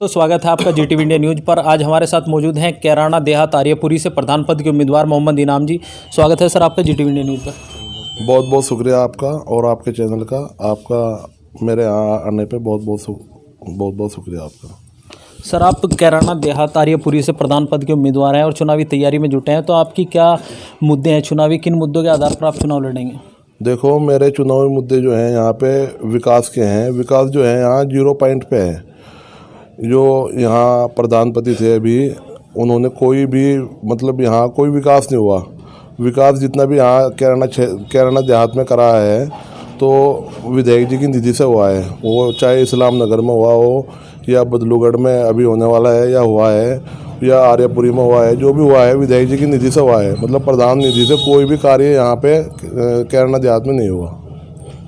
तो स्वागत है आपका जीटीवी इंडिया न्यूज़ पर। आज हमारे साथ मौजूद हैं कैराना देहात आर्यपुरी से प्रधान पद के उम्मीदवार मोहम्मद इनाम जी। स्वागत है सर आपका जीटीवी इंडिया न्यूज़ पर। बहुत बहुत शुक्रिया आपका और आपके चैनल का। आपका मेरे यहाँ आने पे बहुत बहुत शुक्रिया आपका। सर आप कैराना देहात आर्यपुरी से प्रधान पद के उम्मीदवार हैं और चुनावी तैयारी में जुटे हैं, तो आपकी क्या मुद्दे हैं चुनावी, किन मुद्दों के आधार पर आप चुनाव लड़ेंगे? देखो, मेरे चुनावी मुद्दे जो हैं यहाँ पे विकास के हैं। विकास जो है यहाँ 0 पॉइंट पे है। जो यहाँ प्रधानपति थे अभी, उन्होंने कोई भी मतलब यहाँ कोई विकास नहीं हुआ। विकास जितना भी यहाँ कैराना देहात में करा है तो विधायक जी की निधि से हुआ है। वो चाहे इस्लाम नगर में हुआ हो या बदलूगढ़ में अभी होने वाला है या हुआ है या आर्यपुरी में हुआ है, जो भी हुआ है विधायक जी की निधि से हुआ है। मतलब प्रधान निधि से कोई भी कार्य यहाँ पे कैराना देहात में नहीं हुआ।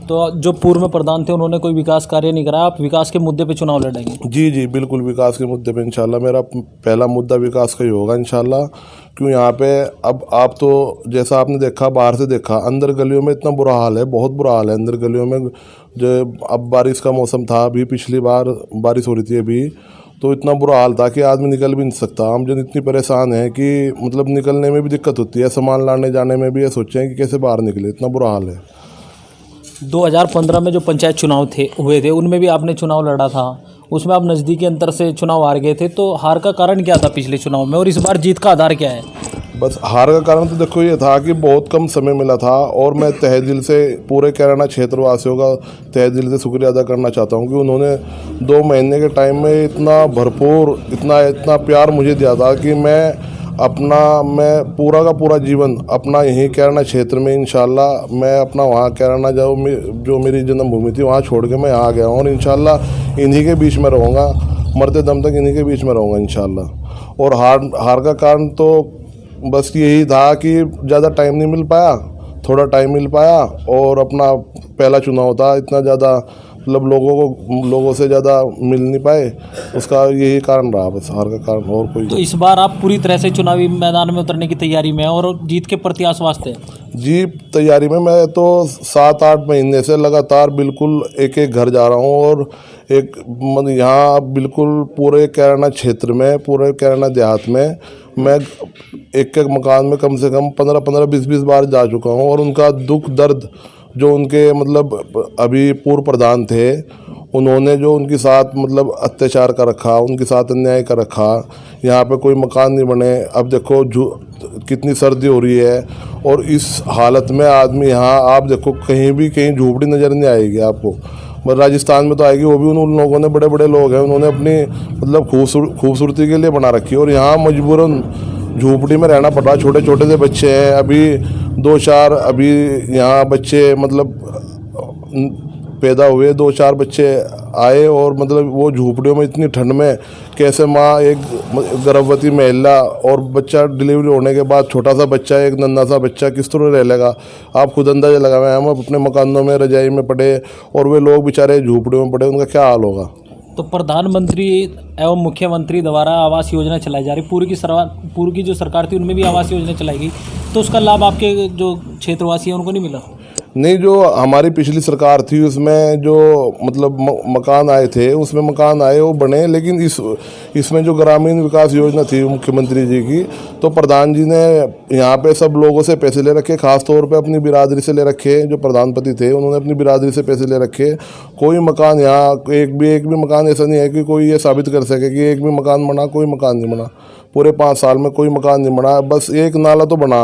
तो जो पूर्व प्रधान थे उन्होंने कोई विकास कार्य नहीं कराया, आप विकास के मुद्दे पे चुनाव लड़ेंगे? जी बिल्कुल, विकास के मुद्दे पे इंशाल्लाह मेरा पहला मुद्दा विकास का ही होगा इंशाल्लाह। क्यों यहाँ पे अब आप तो जैसा आपने देखा, बाहर से देखा, अंदर गलियों में इतना बुरा हाल है, बहुत बुरा हाल है अंदर गलियों में। जो अब बारिश का मौसम था, अभी पिछली बार बारिश हो रही थी अभी, तो इतना बुरा हाल था कि आदमी निकल भी नहीं सकता। हम जन इतनी परेशान है कि मतलब निकलने में भी दिक्कत होती है, सामान लाने जाने में भी ये सोचें कि कैसे बाहर निकले, इतना बुरा हाल है। 2015 में जो पंचायत चुनाव हुए थे उनमें भी आपने चुनाव लड़ा था, उसमें आप नज़दीकी अंतर से चुनाव हार गए थे, तो हार का कारण क्या था पिछले चुनाव में और इस बार जीत का आधार क्या है? बस हार का कारण तो देखो ये था कि बहुत कम समय मिला था, और मैं तहे दिल से पूरे कैराना क्षेत्रवासियों का तहे दिल से शुक्रिया अदा करना चाहता हूँ कि उन्होंने 2 महीने के टाइम में इतना भरपूर इतना प्यार मुझे दिया था कि मैं पूरा का पूरा जीवन अपना यहीं कैराना क्षेत्र में इंशाल्लाह मैं अपना वहाँ कैराना जो मेरी जन्मभूमि थी वहाँ छोड़ के मैं यहाँ आ गया हूँ, और इंशाल्लाह इन्हीं के बीच में रहूँगा, मरते दम तक इन्हीं के बीच में रहूँगा इंशाल्लाह। और हार का कारण तो बस यही था कि ज़्यादा टाइम नहीं मिल पाया, थोड़ा टाइम मिल पाया, और अपना पहला चुनाव था, इतना ज़्यादा मतलब लोगों से ज़्यादा मिल नहीं पाए, उसका यही कारण रहा बस हार का कारण, और कोई। तो इस बार आप पूरी तरह से चुनावी मैदान में उतरने की तैयारी में हैं और जीत के प्रति आश्वस्त हैं? जी तैयारी में मैं तो 7-8 महीने से लगातार बिल्कुल एक घर जा रहा हूँ, और मतलब यहाँ बिल्कुल पूरे कैराना क्षेत्र में, पूरे कैराना देहात में मैं एक मकान में कम से कम 15-15, 20-20 बार जा चुका हूँ, और उनका दुख दर्द जो उनके मतलब अभी पूर्व प्रधान थे, उन्होंने जो उनके साथ मतलब अत्याचार कर रखा, उनके साथ अन्याय कर रखा, यहाँ पे कोई मकान नहीं बने। अब देखो कितनी सर्दी हो रही है, और इस हालत में आदमी यहाँ आप देखो कहीं झोपड़ी नज़र नहीं आएगी आपको, पर राजस्थान में तो आएगी, वो भी उन लोगों ने, बड़े बड़े लोग हैं, उन्होंने अपनी मतलब खूबसूरती के लिए बना रखी है, और यहाँ मजबूरन झोपड़ी में रहना पड़ रहा। छोटे छोटे से बच्चे हैं, अभी 2-4 अभी यहाँ बच्चे मतलब पैदा हुए, 2-4 बच्चे आए, और मतलब वो झोपड़ियों में इतनी ठंड में कैसे माँ, एक गर्भवती महिला और बच्चा डिलीवरी होने के बाद छोटा सा बच्चा, एक नन्हा सा बच्चा किस तरह रह लेगा, आप खुद अंदाजा लगाएं। हम अपने मकानों में रजाई में पड़े, और वे लोग बेचारे झोपड़ियों में पड़े, उनका क्या हाल होगा। तो प्रधानमंत्री एवं मुख्यमंत्री द्वारा आवास योजना चलाई जा रही, पूर्व की जो सरकार थी उनमें भी आवास योजना चलाई गई, तो उसका लाभ आपके जो क्षेत्रवासी हैं उनको नहीं मिला? नहीं, जो हमारी पिछली सरकार थी उसमें जो मतलब मकान आए थे, उसमें मकान आए वो बने, लेकिन इसमें जो ग्रामीण विकास योजना थी मुख्यमंत्री जी की, तो प्रधान जी ने यहाँ पे सब लोगों से पैसे ले रखे, खास तौर पे अपनी बिरादरी से ले रखे। जो प्रधानपति थे उन्होंने अपनी बिरादरी से पैसे ले रखे। कोई मकान यहाँ एक भी मकान ऐसा नहीं है कि कोई ये साबित कर सके कि एक भी मकान बना, कोई मकान नहीं बना। पूरे 5 साल में कोई मकान नहीं बना। बस एक नाला तो बना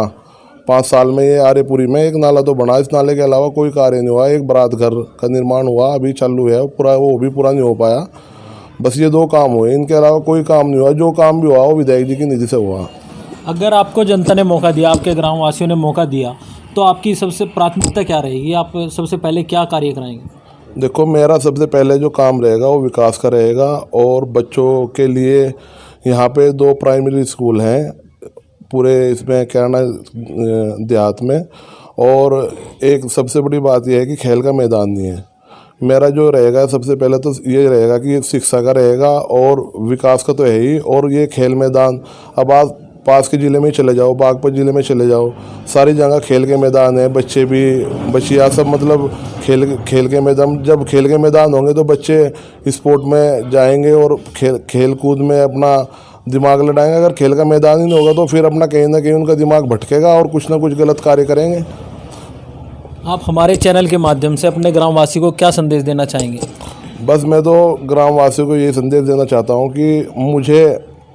5 साल में, ये आर्यपुरी में एक नाला तो बना, इस नाले के अलावा कोई कार्य नहीं हुआ। एक बारात घर का निर्माण हुआ, अभी चालू है पूरा, वो भी पूरा नहीं हो पाया। बस ये 2 काम हुए, इनके अलावा कोई काम नहीं हुआ। जो काम भी हुआ वो विधायक जी की निधि से हुआ। अगर आपको जनता ने मौका दिया, आपके ग्रामवासियों ने मौका दिया, तो आपकी सबसे प्राथमिकता क्या रहेगी? आप सबसे पहले क्या कार्य कराएंगे? देखो, मेरा सबसे पहले जो काम रहेगा वो विकास का रहेगा, और बच्चों के लिए यहाँ पे 2 प्राइमरी स्कूल हैं पूरे इसमें कैराना देहात में, और एक सबसे बड़ी बात यह है कि खेल का मैदान नहीं है। मेरा जो रहेगा सबसे पहले तो ये रहेगा कि शिक्षा का रहेगा, और विकास का तो है ही, और ये खेल मैदान। अब आज पास के ज़िले में ही चले जाओ, बागपत ज़िले में चले जाओ, सारी जगह खेल के मैदान है, बच्चे भी बच्चियाँ सब मतलब खेल के मैदान, जब खेल के मैदान होंगे तो बच्चे स्पोर्ट में जाएंगे और खेल कूद में अपना दिमाग लड़ाएंगे। अगर खेल का मैदान ही नहीं होगा तो फिर अपना कहीं ना कहीं उनका दिमाग भटकेगा और कुछ ना कुछ गलत कार्य करेंगे। आप हमारे चैनल के माध्यम से अपने ग्रामवासी को क्या संदेश देना चाहेंगे? बस मैं तो ग्रामवासियों को ये संदेश देना चाहता हूँ कि मुझे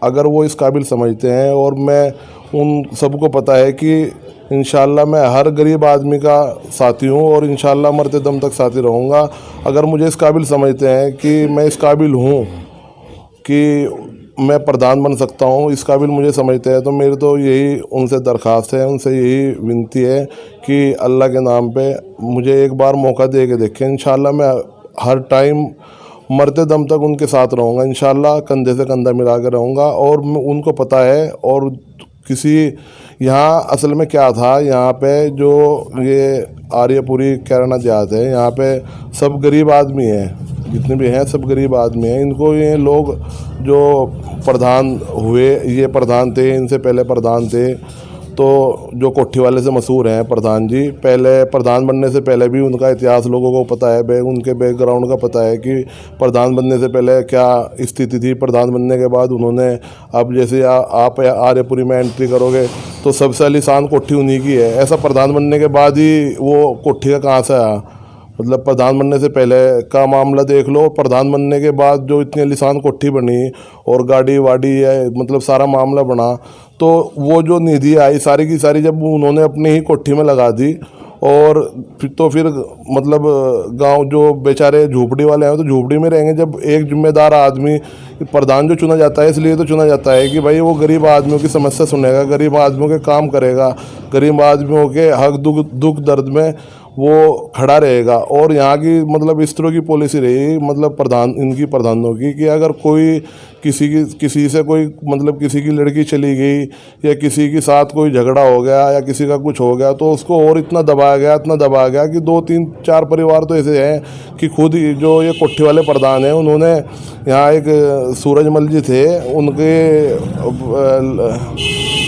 अगर वो इस काबिल समझते हैं, और मैं उन सबको पता है कि इंशाल्लाह मैं हर गरीब आदमी का साथी हूँ और इंशाल्लाह मरते दम तक साथी रहूँगा। अगर मुझे इस काबिल समझते हैं कि मैं इस काबिल हूँ कि मैं प्रधान बन सकता हूँ, इस काबिल मुझे समझते हैं, तो मेरी तो यही उनसे दरख्वास्त है, उनसे यही विनती है कि अल्लाह के नाम पे मुझे एक बार मौका दे के देखें। इंशाल्लाह मैं हर टाइम मरते दम तक उनके साथ रहूँगा, इंशाल्लाह कंधे से कंधा मिला कर रहूँगा। और उनको पता है, और किसी यहाँ असल में क्या था, यहाँ पे जो ये आर्यपुरी कैराना देहात है, यहाँ पे सब गरीब आदमी हैं, जितने भी हैं सब गरीब आदमी हैं। इनको ये लोग जो प्रधान हुए, ये प्रधान थे, इनसे पहले प्रधान थे, तो जो कोठी वाले से मशहूर हैं प्रधान जी, पहले प्रधान बनने से पहले भी उनका इतिहास लोगों को पता है, उनके बैकग्राउंड का पता है कि प्रधान बनने से पहले क्या स्थिति थी, प्रधान बनने के बाद उन्होंने, अब जैसे आप आर्यपुरी में एंट्री करोगे तो सबसे आलीशान कोठी उन्हीं की है। ऐसा प्रधान बनने के बाद ही वो कोठी का कहाँ से आया? मतलब प्रधान बनने से पहले का मामला देख लो, प्रधान बनने के बाद जो इतनी आलीशान कोठी बनी और गाड़ी वाड़ी है, मतलब सारा मामला बना, तो वो जो निधि आई सारी की सारी जब उन्होंने अपनी ही कोठी में लगा दी, और फिर मतलब गांव जो बेचारे झोपड़ी वाले हैं तो झोपड़ी में रहेंगे। जब एक जिम्मेदार आदमी प्रधान जो चुना जाता है, इसलिए तो चुना जाता है कि भाई वो गरीब आदमियों की समस्या सुनेगा, गरीब आदमियों के काम करेगा, गरीब आदमियों के हक दुख दर्द में वो खड़ा रहेगा। और यहाँ की मतलब इस तरह की पॉलिसी रही, मतलब इनकी प्रधानों की, कि अगर कोई किसी से कोई मतलब किसी की लड़की चली गई या किसी के साथ कोई झगड़ा हो गया या किसी का कुछ हो गया, तो उसको और इतना दबाया गया कि 2-3-4 परिवार तो ऐसे हैं कि खुद ही जो ये कोठी वाले प्रधान हैं, उन्होंने यहाँ एक सूरजमल जी थे, उनके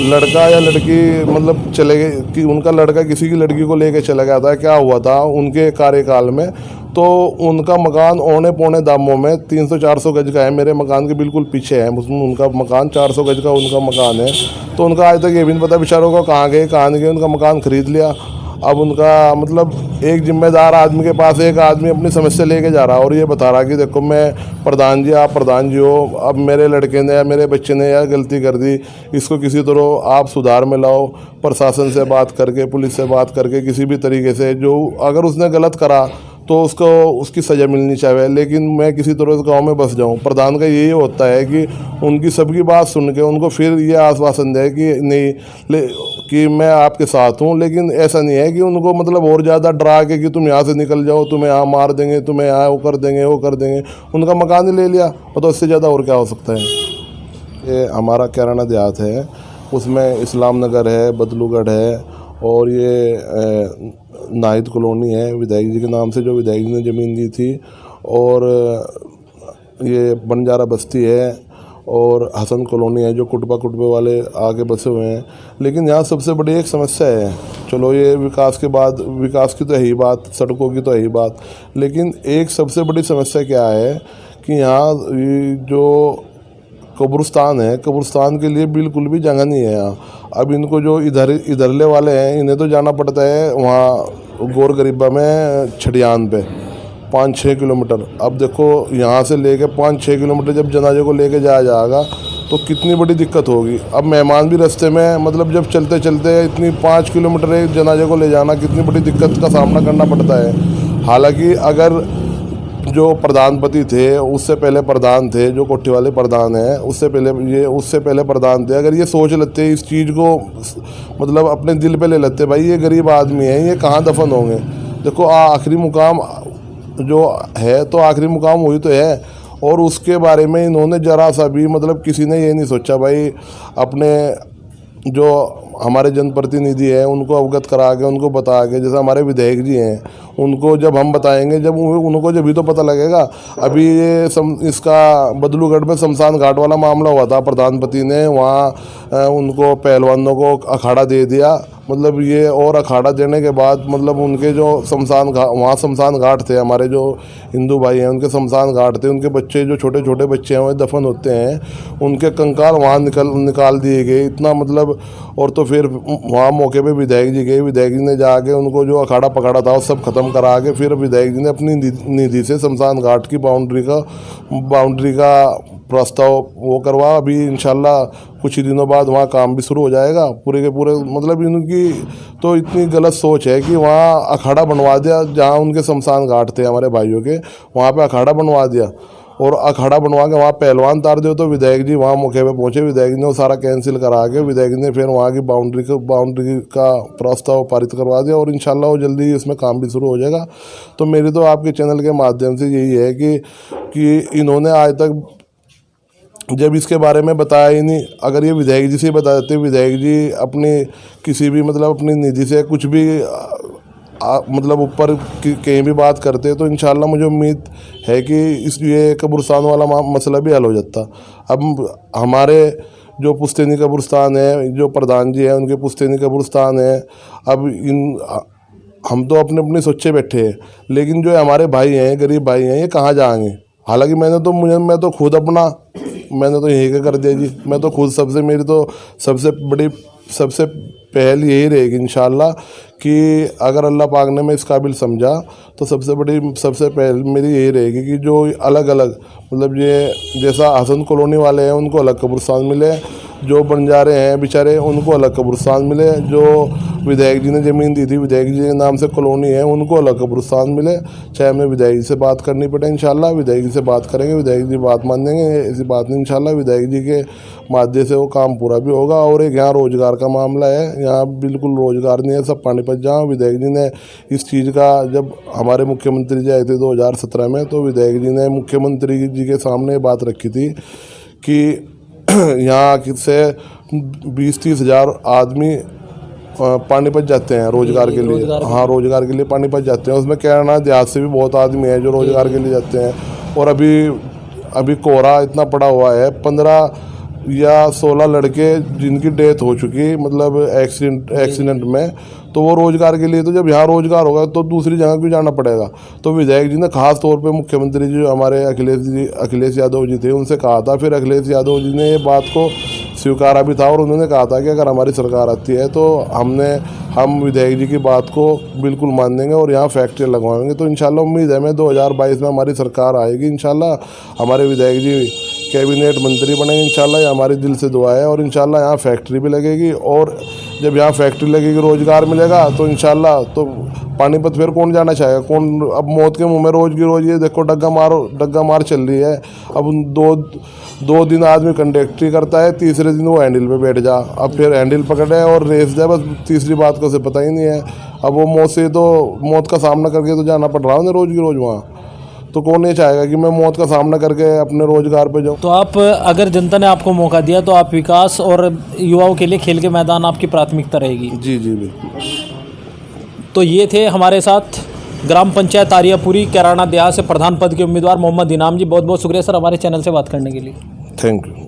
लड़का या लड़की मतलब चले गए, कि उनका लड़का किसी की लड़की को लेके चला गया था। क्या हुआ था उनके कार्यकाल में, तो उनका मकान औने पौने दामों में 300-400 गज का है, मेरे मकान के बिल्कुल पीछे है उनका मकान, 400 गज का उनका मकान है। तो उनका आज तक ये भी नहीं पता बेचारों को कहाँ गए कहाँ नहीं गए, उनका मकान खरीद लिया। अब उनका मतलब एक जिम्मेदार आदमी के पास एक आदमी अपनी समस्या लेके जा रहा है और ये बता रहा कि देखो मैं प्रधान जी, आप प्रधान जी हो, अब मेरे लड़के ने या मेरे बच्चे ने यार गलती कर दी, इसको किसी तरह आप सुधार में लाओ, प्रशासन से बात करके, पुलिस से बात करके, किसी भी तरीके से, जो अगर उसने गलत करा तो उसको उसकी सज़ा मिलनी चाहिए, लेकिन मैं किसी तरह इस गाँव में बस जाऊँ। प्रधान का यही होता है कि उनकी सबकी बात सुन के उनको फिर ये आश्वासन दे कि नहीं कि मैं आपके साथ हूँ, लेकिन ऐसा नहीं है कि उनको मतलब और ज़्यादा डरा के कि तुम यहाँ से निकल जाओ, तुम्हें यहाँ मार देंगे, तुम्हें यहाँ वो कर देंगे। उनका मकान ही ले लिया, तो इससे ज़्यादा और क्या हो सकता है। ये हमारा कैराना देहात है, उसमें इस्लाम नगर है, बदलूगढ़ है, और ये नाहिद कॉलोनी है विधायक जी के नाम से, जो विधायक जी ने ज़मीन दी थी, और ये बंजारा बस्ती है, और हसन कॉलोनी है, जो कुटबे वाले आगे बसे हुए हैं। लेकिन यहाँ सबसे बड़ी एक समस्या है, चलो ये विकास की तो है ही बात, सड़कों की तो है ही बात, लेकिन एक सबसे बड़ी समस्या क्या है कि यहाँ जो कब्रिस्तान है, कब्रिस्तान के लिए बिल्कुल भी जगह नहीं है यहाँ। अब इनको जो इधरले वाले हैं, इन्हें तो जाना पड़ता है वहाँ गोर गरीबा में छड़ियान पे 5-6 किलोमीटर। अब देखो यहाँ से लेके 5-6 किलोमीटर जब जनाजे को लेके जाया जाएगा तो कितनी बड़ी दिक्कत होगी। अब मेहमान भी रास्ते में, मतलब जब चलते चलते इतनी 5 किलोमीटर एक जनाजे को ले जाना, कितनी बड़ी दिक्कत का सामना करना पड़ता है। हालांकि अगर जो प्रधानपति थे, उससे पहले प्रधान थे, जो कोठी वाले प्रधान हैं, उससे पहले प्रधान थे, अगर ये सोच लेते इस चीज़ को, मतलब अपने दिल पे ले लेते, भाई ये गरीब आदमी हैं, ये कहाँ दफन होंगे। देखो आखिरी मुकाम जो है तो आखिरी मुकाम वही तो है, और उसके बारे में इन्होंने जरा सा भी मतलब किसी ने ये नहीं सोचा भाई अपने जो हमारे जनप्रतिनिधि हैं उनको अवगत करा के उनको बता के, जैसे हमारे विधायक जी हैं उनको जब हम बताएंगे, जब उनको जब भी तो पता लगेगा। अभी ये इसका बदलूगढ़ में शमशान घाट वाला मामला हुआ था, प्रधानपति ने वहाँ उनको पहलवानों को अखाड़ा दे दिया, मतलब ये, और अखाड़ा देने के बाद मतलब उनके जो शमशान घाट, वहाँ शमशान घाट थे, हमारे जो हिंदू भाई हैं उनके शमशान घाट थे, उनके बच्चे जो छोटे छोटे बच्चे हैं वो दफन होते हैं, उनके कंकाल वहाँ निकाल दिए गए, इतना मतलब। और तो फिर वहाँ मौके पे विधायक जी गए, विधायक जी ने जाके उनको जो अखाड़ा पकड़ा था वो सब खत्म करा के फिर विधायक जी ने अपनी निधि से शमशान घाट की बाउंड्री का प्रस्ताव वो करवा। अभी इंशाल्लाह कुछ ही दिनों बाद वहाँ काम भी शुरू हो जाएगा पूरे के पूरे। मतलब इनकी तो इतनी गलत सोच है कि वहाँ अखाड़ा बनवा दिया, जहाँ उनके शमशान घाट थे हमारे भाइयों के, वहाँ पे अखाड़ा बनवा दिया, और अखाड़ा बनवा के वहाँ पहलवान तार दो। तो विधायक जी वहाँ मौके पे पहुँचे, विधायक जी ने वो सारा कैंसिल करा के विधायक जी ने फिर वहाँ की बाउंड्री का प्रस्ताव पारित करवा दिया, और इंशाल्लाह वो जल्दी इसमें काम भी शुरू हो जाएगा। तो मेरी तो आपके चैनल के माध्यम से यही है कि इन्होंने आज तक जब इसके बारे में बताया ही नहीं। अगर ये विधायक जी से बता देते, विधायक जी अपनी किसी भी मतलब अपनी निधि से कुछ भी मतलब ऊपर कहीं भी बात करते, तो इंशाल्लाह मुझे उम्मीद है कि ये कब्रिस्तान वाला मसला भी हल हो जाता। अब हमारे जो पुश्तैनी कब्रिस्तान है, जो प्रधान जी हैं उनके पुश्तैनी कब्रिस्तान है, अब हम तो अपने सोचे बैठे हैं, लेकिन जो हमारे भाई हैं, गरीब भाई हैं, ये कहाँ जाएंगे। हालांकि मैं तो खुद मैंने तो यही कर दिया जी, मैं तो खुद मेरी तो सबसे पहल यही रहेगी इंशाल्लाह कि अगर अल्लाह पाक ने मैं इस काबिल समझा तो सबसे पहल मेरी यही रहेगी कि जो अलग अलग मतलब ये जैसा हसन कॉलोनी वाले हैं उनको अलग कब्रिस्तान मिले, जो बंजारे हैं बेचारे उनको अलग कब्रिस्तान मिले, जो विधायक जी ने ज़मीन दी थी विधायक जी के नाम से कॉलोनी है उनको अलग कब्रिस्तान मिले। चाहे हमें विधायक जी से बात करनी पड़े, इंशाल्लाह विधायक जी से बात करेंगे, विधायक जी बात मानेंगे, ऐसी बात नहीं, इंशाल्लाह विधायक जी के माध्यम से वो काम पूरा भी होगा। और एक यहाँ रोज़गार का मामला है, यहाँ बिल्कुल रोज़गार नहीं है, सब पानीपत जहाँ विधायक जी ने इस चीज़ का, जब हमारे मुख्यमंत्री जी आए थे 2017 में, तो विधायक जी ने मुख्यमंत्री जी के सामने बात रखी थी कि यहाँ से 20-30 हज़ार आदमी पानीपत जाते हैं रोज़गार के लिए। हाँ, रोज़गार के लिए पानीपत जाते हैं। उसमें कैराना देहात से भी बहुत आदमी है जो रोज़गार के लिए जाते हैं। और अभी कोहरा इतना पड़ा हुआ है, 15 या 16 लड़के जिनकी डेथ हो चुकी मतलब एक्सीडेंट में, तो वो रोज़गार के लिए, तो जब यहाँ रोज़गार होगा तो दूसरी जगह क्यों जाना पड़ेगा। तो विधायक जी ने खास तौर पे मुख्यमंत्री जी जो हमारे अखिलेश यादव जी थे उनसे कहा था, फिर अखिलेश यादव जी ने ये बात को स्वीकारा भी था और उन्होंने कहा था कि अगर हमारी सरकार आती है तो हम विधायक जी की बात को बिल्कुल मान देंगे और यहाँ फैक्ट्री लगवाएंगे। तो इंशाल्लाह उम्मीद है मैं 2022 में हमारी सरकार आएगी, इंशाल्लाह हमारे विधायक जी कैबिनेट मंत्री बनेंगे, इंशाल्लाह ये हमारी दिल से दुआ है। और इंशाल्लाह यहाँ फैक्ट्री भी लगेगी, और जब यहाँ फैक्ट्री लगेगी रोज़गार मिलेगा तो इंशाल्लाह तो पानीपत फिर कौन जाना चाहेगा, कौन। अब मौत के मुंह में रोज़ की रोज़ ये देखो डग्गा मार चल रही है। अब 2 दिन आदमी कंडक्टरी करता है, तीसरे दिन वो हैंडल पे बैठ जा, अब फिर हैंडल पकड़े और रेस जाए, बस तीसरी बात को उसे पता ही नहीं है। अब वो मौत का सामना करके तो जाना पड़ रहा है उन्हें रोज़ की रोज़ वहाँ, तो कौन नहीं चाहेगा कि मैं मौत का सामना करके अपने रोज़गार पे जाऊँ। तो आप, अगर जनता ने आपको मौका दिया तो आप विकास और युवाओं के लिए खेल के मैदान आपकी प्राथमिकता रहेगी? जी बिल्कुल। तो ये थे हमारे साथ ग्राम पंचायत आरियापुरी कैराना देहात से प्रधान पद के उम्मीदवार मोहम्मद इनाम जी। बहुत बहुत शुक्रिया सर हमारे चैनल से बात करने के लिए। Thank you.